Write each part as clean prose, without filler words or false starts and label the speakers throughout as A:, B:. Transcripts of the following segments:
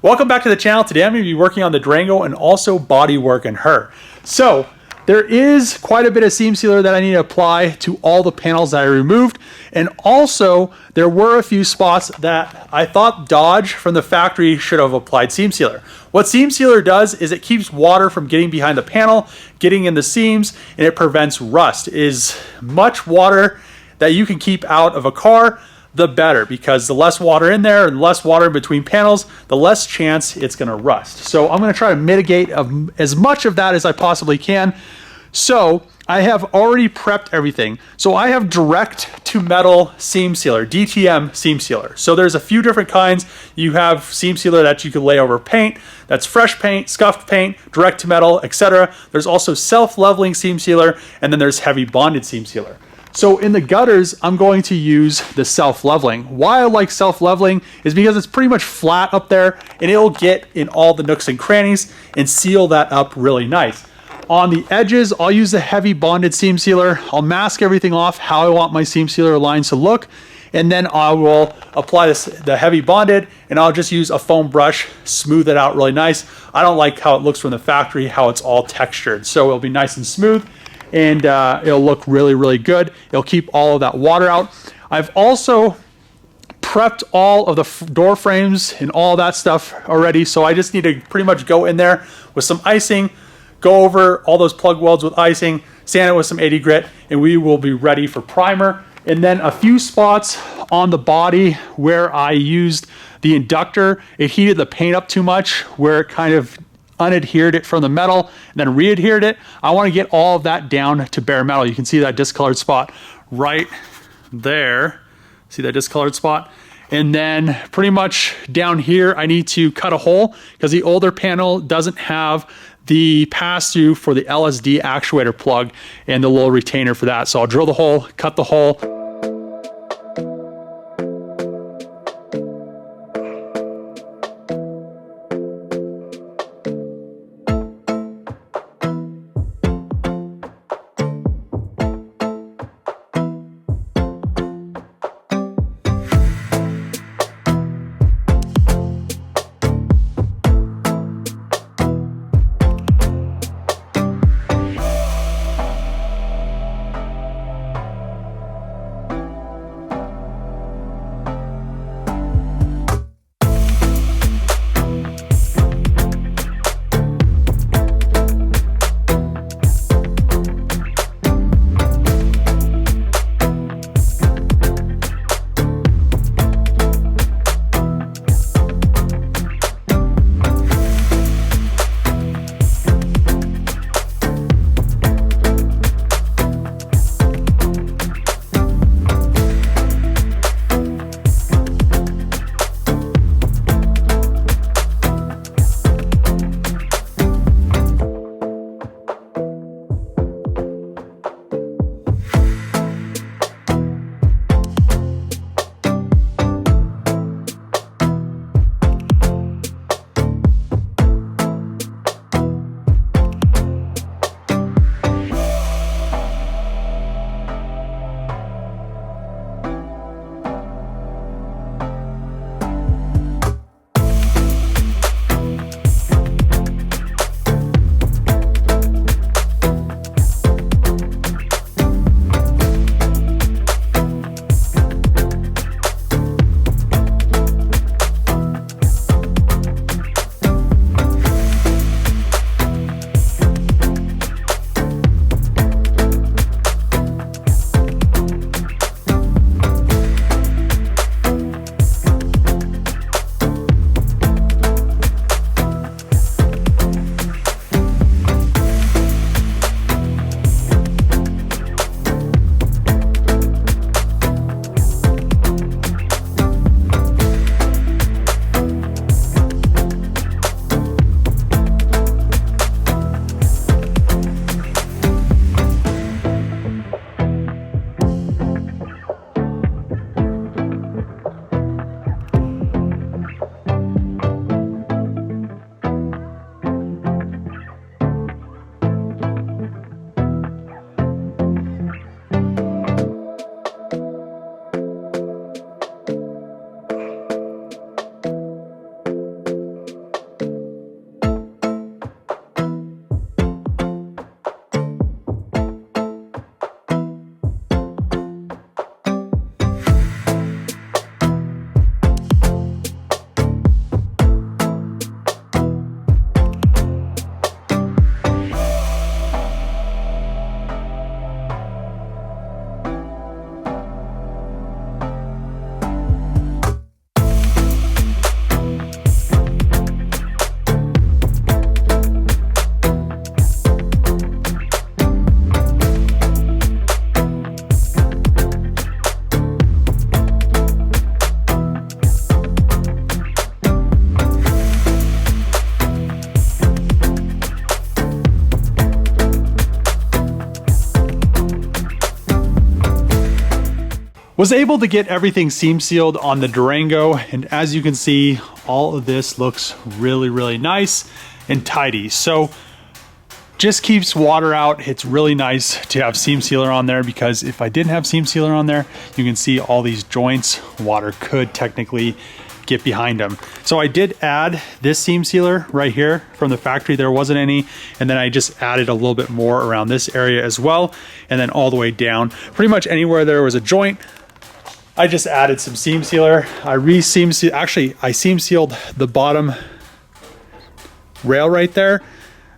A: Welcome back to the channel. Today I'm going to be working on the Durango and also body work in her. So there is quite a bit of seam sealer that I need to apply to all the panels that I removed. And also there were a few spots that I thought Dodge from the factory should have applied seam sealer. What seam sealer does is it keeps water from getting behind the panel, getting in the seams, and it prevents rust. It is much water that you can keep out of a car, the better, because the less water in there and less water in between panels, the less chance it's going to rust. So I'm going to try to mitigate as much of that as I possibly can. So I have already prepped everything. So I have direct to metal seam sealer, DTM seam sealer. So there's a few different kinds. You have seam sealer that you can lay over paint, that's fresh paint, scuffed paint, direct to metal, etc. There's also self-leveling seam sealer, and then there's heavy bonded seam sealer. So in the gutters, I'm going to use the self-leveling. Why I like self-leveling is because it's pretty much flat up there and it'll get in all the nooks and crannies and seal that up really nice. On the edges, I'll use the heavy bonded seam sealer. I'll mask everything off how I want my seam sealer lines to look. And then I will apply the heavy bonded, and I'll just use a foam brush, smooth it out really nice. I don't like how it looks from the factory, how it's all textured. So it'll be nice and smooth. And it'll look really, really good. It'll keep all of that water out. I've also prepped all of the door frames and all that stuff already, so I just need to pretty much go in there with some icing, go over all those plug welds with icing, sand it with some 80 grit, and we will be ready for primer. And then a few spots on the body where I used the inductor, it heated the paint up too much, where it kind of unadhered it from the metal and then readhered it. I want to get all of that down to bare metal. You can see that discolored spot right there. See that discolored spot? And then pretty much down here, I need to cut a hole because the older panel doesn't have the pass-through for the LSD actuator plug and the little retainer for that. So I'll drill the hole, cut the hole. Was able to get everything seam sealed on the Durango, and as you can see, all of this looks really, really nice and tidy. So just keeps water out. It's really nice to have seam sealer on there, because if I didn't have seam sealer on there, you can see all these joints, water could technically get behind them. So I did add this seam sealer right here from the factory. There wasn't any, and then I just added a little bit more around this area as well, and then all the way down. Pretty much anywhere there was a joint, I just added some seam sealer. I seam sealed the bottom rail right there.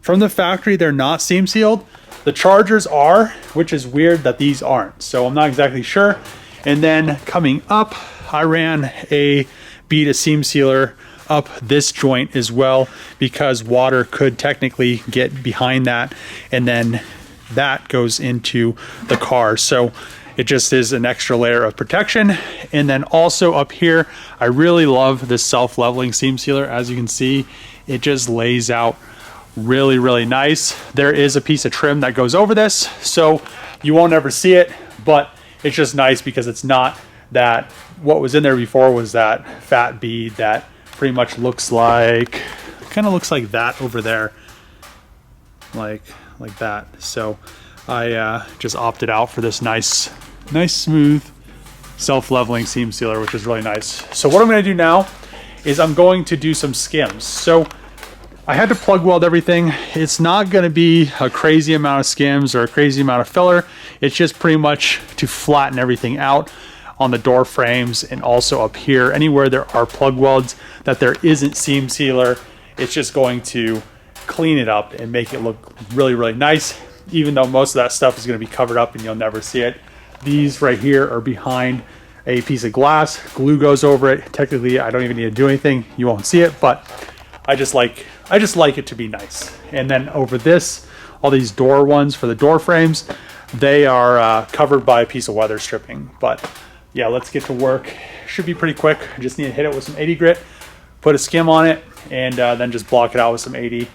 A: From the factory, they're not seam sealed. The chargers are, which is weird that these aren't. So I'm not exactly sure. And then coming up, I ran a bead of seam sealer up this joint as well, because water could technically get behind that, and then that goes into the car. So it just is an extra layer of protection. And then also up here, I really love this self-leveling seam sealer. As you can see, it just lays out really, really nice. There is a piece of trim that goes over this, so you won't ever see it, but it's just nice because it's not that what was in there before was that fat bead that pretty much looks like, kind of looks like that over there, like that. So I just opted out for this nice smooth self-leveling seam sealer, which is really nice. So what I'm going to do now is I'm going to do some skims. So I had to plug weld everything. It's not going to be a crazy amount of skims or a crazy amount of filler. It's just pretty much to flatten everything out on the door frames, and also up here, anywhere there are plug welds that there isn't seam sealer, it's just going to clean it up and make it look really, really nice, even though most of that stuff is going to be covered up and you'll never see it. These right here are behind a piece of glass. Glue goes over it. Technically, I don't even need to do anything. You won't see it, but I just like it to be nice. And then over this, all these door ones for the door frames, they are covered by a piece of weather stripping. But yeah, let's get to work. Should be pretty quick. I just need to hit it with some 80 grit, put a skim on it, and then just block it out with some 80.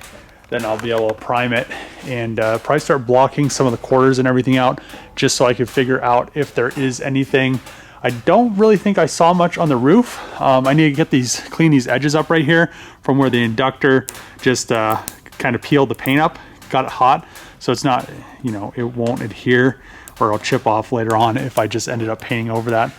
A: Then I'll be able to prime it and probably start blocking some of the quarters and everything out, just so I can figure out if there is anything. I don't really think I saw much on the roof. I need to get clean these edges up right here from where the inductor just kind of peeled the paint up, got it hot. So it's not, it won't adhere, or it'll chip off later on if I just ended up painting over that.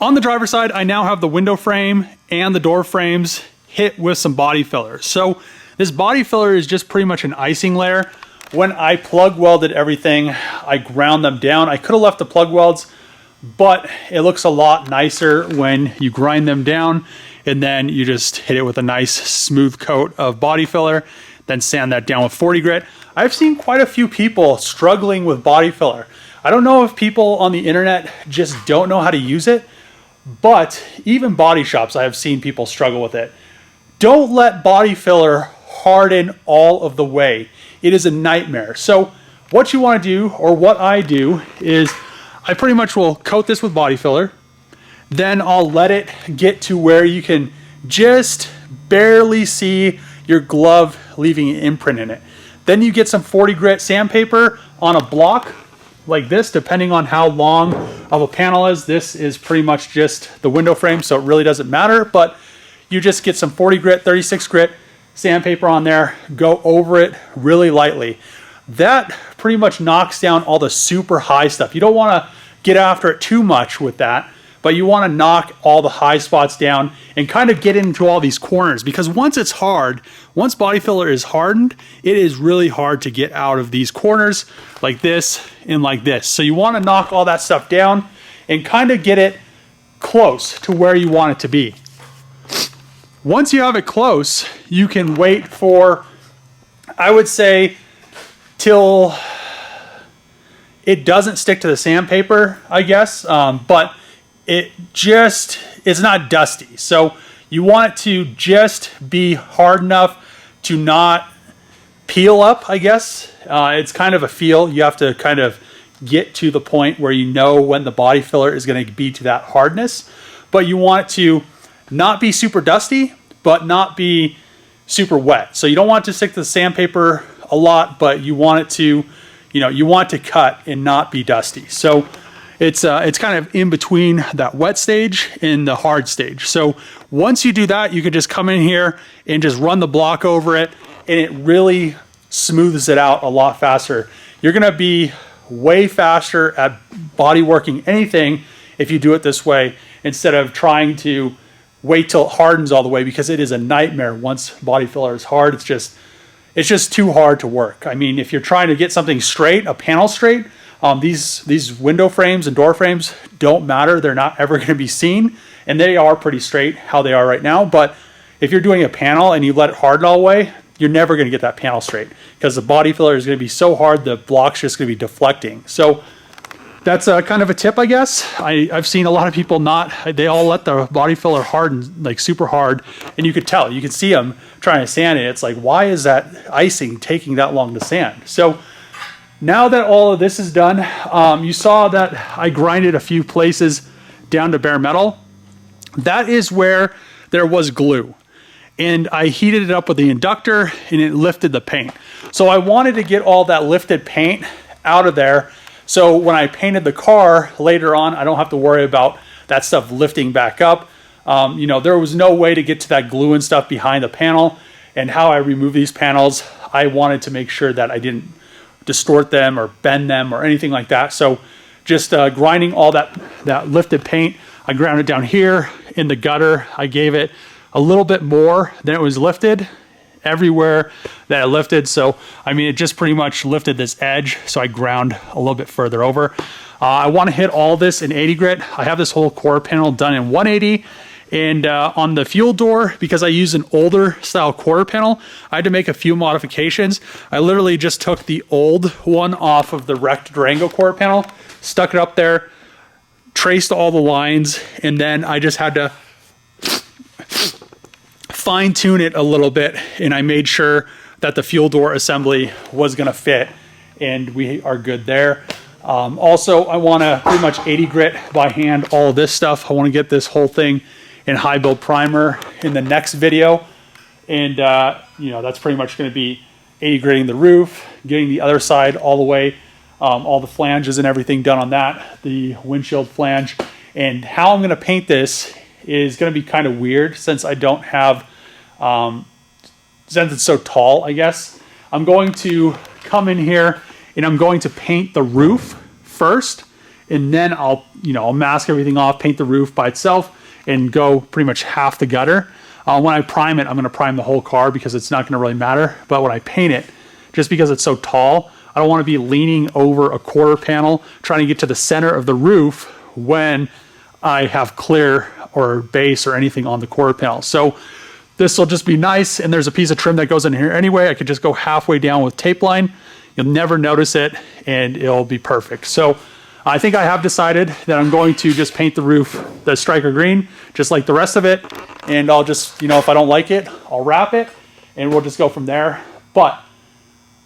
A: On the driver's side, I now have the window frame and the door frames hit with some body filler. So this body filler is just pretty much an icing layer. When I plug welded everything, I ground them down. I could have left the plug welds, but it looks a lot nicer when you grind them down and then you just hit it with a nice smooth coat of body filler, then sand that down with 40 grit. I've seen quite a few people struggling with body filler. I don't know if people on the internet just don't know how to use it, but even body shops, I have seen people struggle with it. Don't let body filler harden all of the way. It is a nightmare. So what you want to do, or what I do, is I pretty much will coat this with body filler. Then I'll let it get to where you can just barely see your glove leaving an imprint in it. Then you get some 40 grit sandpaper on a block like this, depending on how long of a panel is. This is pretty much just the window frame, so it really doesn't matter, but you just get some 40 grit, 36 grit sandpaper on there, go over it really lightly. That pretty much knocks down all the super high stuff. You don't want to get after it too much with that, but you want to knock all the high spots down and kind of get into all these corners, because once it's hard, once body filler is hardened, it is really hard to get out of these corners like this and like this. So you want to knock all that stuff down and kind of get it close to where you want it to be. Once you have it close, you can wait for, I would say, till it doesn't stick to the sandpaper, I guess, but it's not dusty. So you want it to just be hard enough to not peel up, I guess. It's kind of a feel. You have to kind of get to the point where you know when the body filler is going to be to that hardness, but you want it to not be super dusty, but not be super wet. So you don't want it to stick to the sandpaper a lot, but you want it to, you want it to cut and not be dusty. So it's kind of in between that wet stage and the hard stage. So once you do that, you can just come in here and just run the block over it, and it really smooths it out a lot faster. You're gonna be way faster at body working anything if you do it this way instead of trying to wait till it hardens all the way, because it is a nightmare once body filler is hard. It's just too hard to work. I mean, if you're trying to get something straight, a panel straight, these window frames and door frames don't matter. They're not ever going to be seen, and they are pretty straight how they are right now. But if you're doing a panel and you let it harden all the way, you're never going to get that panel straight, because the body filler is going to be so hard, the block's just going to be deflecting. So that's kind of a tip, I guess. I've seen a lot of people they all let the body filler harden like super hard, and you could see them trying to sand it. It's like, why is that icing taking that long to sand? So now that all of this is done, you saw that I grinded a few places down to bare metal. That is where there was glue, and I heated it up with the inductor and it lifted the paint. So I wanted to get all that lifted paint out of there, so when I painted the car later on, I don't have to worry about that stuff lifting back up. You know, there was no way to get to that glue and stuff behind the panel, and how I remove these panels, I wanted to make sure that I didn't distort them or bend them or anything like that. So just grinding all that lifted paint, I ground it down here in the gutter. I gave it a little bit more than it was lifted everywhere that it lifted. So I mean, it just pretty much lifted this edge, so I ground a little bit further over. I want to hit all this in 80 grit. I have this whole quarter panel done in 180, and on the fuel door, because I use an older style quarter panel, I had to make a few modifications. I literally just took the old one off of the wrecked Durango quarter panel, stuck it up there, traced all the lines, and then I just had to fine tune it a little bit, and I made sure that the fuel door assembly was going to fit, and we are good there. Also, I want to pretty much 80 grit by hand all of this stuff. I want to get this whole thing in high build primer in the next video, and you know, that's pretty much going to be 80 gritting the roof, getting the other side all the way, all the flanges and everything done on that, the windshield flange. And how I'm going to paint this is going to be kind of weird, since I don't have since it's so tall, I guess. I'm going to come in here and I'm going to paint the roof first, and then I'll mask everything off, paint the roof by itself, and go pretty much half the gutter. When I prime it, I'm going to prime the whole car, because it's not going to really matter. But when I paint it, just because it's so tall, I don't want to be leaning over a quarter panel trying to get to the center of the roof when I have clear or base or anything on the quarter panel. So this will just be nice, and there's a piece of trim that goes in here anyway. I could just go halfway down with tape line. You'll never notice it, and it'll be perfect. So I think I have decided that I'm going to just paint the roof the striker green, just like the rest of it. And I'll just, if I don't like it, I'll wrap it, and we'll just go from there. But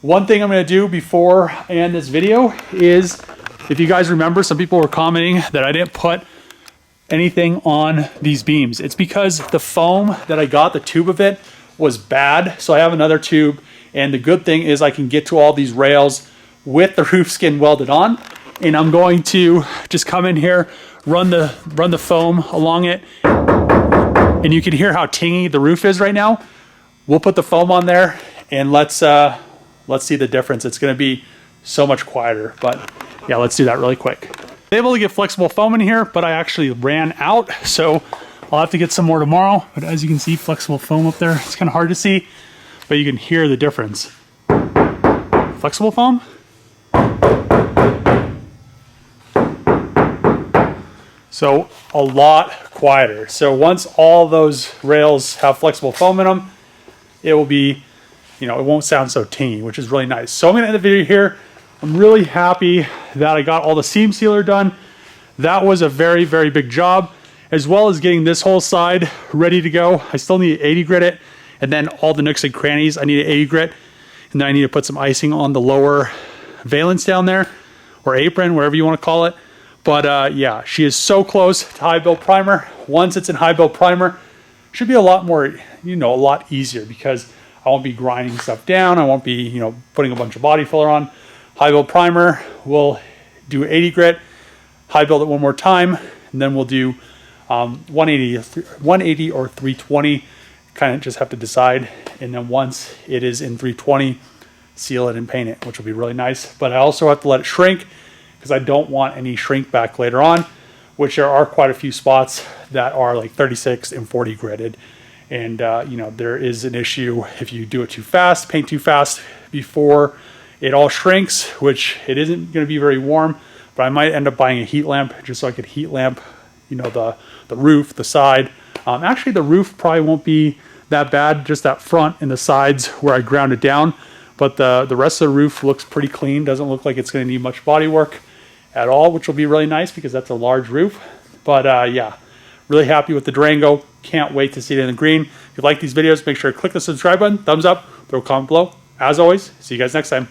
A: one thing I'm going to do before I end this video is, if you guys remember, some people were commenting that I didn't put anything on these beams. It's because the foam that I got, the tube of it, was bad. So I have another tube, and the good thing is I can get to all these rails with the roof skin welded on. And I'm going to just come in here, run the foam along it, and you can hear how tingy the roof is right now. We'll put the foam on there, and let's see the difference. It's going to be so much quieter. But yeah, let's do that really quick. I'm able to get flexible foam in here, but I actually ran out, so I'll have to get some more tomorrow. But as you can see, flexible foam up there, it's kind of hard to see, but you can hear the difference. Flexible foam. So a lot quieter. So once all those rails have flexible foam in them, it will be, it won't sound so tingy, which is really nice. So I'm going to end the video here. I'm really happy that I got all the seam sealer done. That was a very, very big job, as well as getting this whole side ready to go. I still need to 80 grit it, and then all the nooks and crannies I need to 80 grit, and then I need to put some icing on the lower valance down there, or apron, whatever you want to call it. But yeah, she is so close to high build primer. Once it's in high build primer, it should be a lot more, a lot easier, because I won't be grinding stuff down. I won't be, putting a bunch of body filler on. High build primer, we'll do 80 grit, high build it one more time, and then we'll do 180 or 320. Kind of just have to decide. And then once it is in 320, seal it and paint it, which will be really nice. But I also have to let it shrink, because I don't want any shrink back later on which there are quite a few spots that are like 36 and 40 gridded. And, you know, there is an issue if you do it too fast, paint too fast before it all shrinks, which it isn't going to be very warm, but I might end up buying a heat lamp just so I could heat lamp, you know, the roof, the side. Actually, the roof probably won't be that bad, just that front and the sides where I ground it down. But the rest of the roof looks pretty clean. Doesn't look like it's going to need much body work at all, which will be really nice because that's a large roof. But yeah, really happy with the Durango. Can't wait to see it in the green. If you like these videos, make sure to click the subscribe button, thumbs up, throw a comment below. As always, see you guys next time.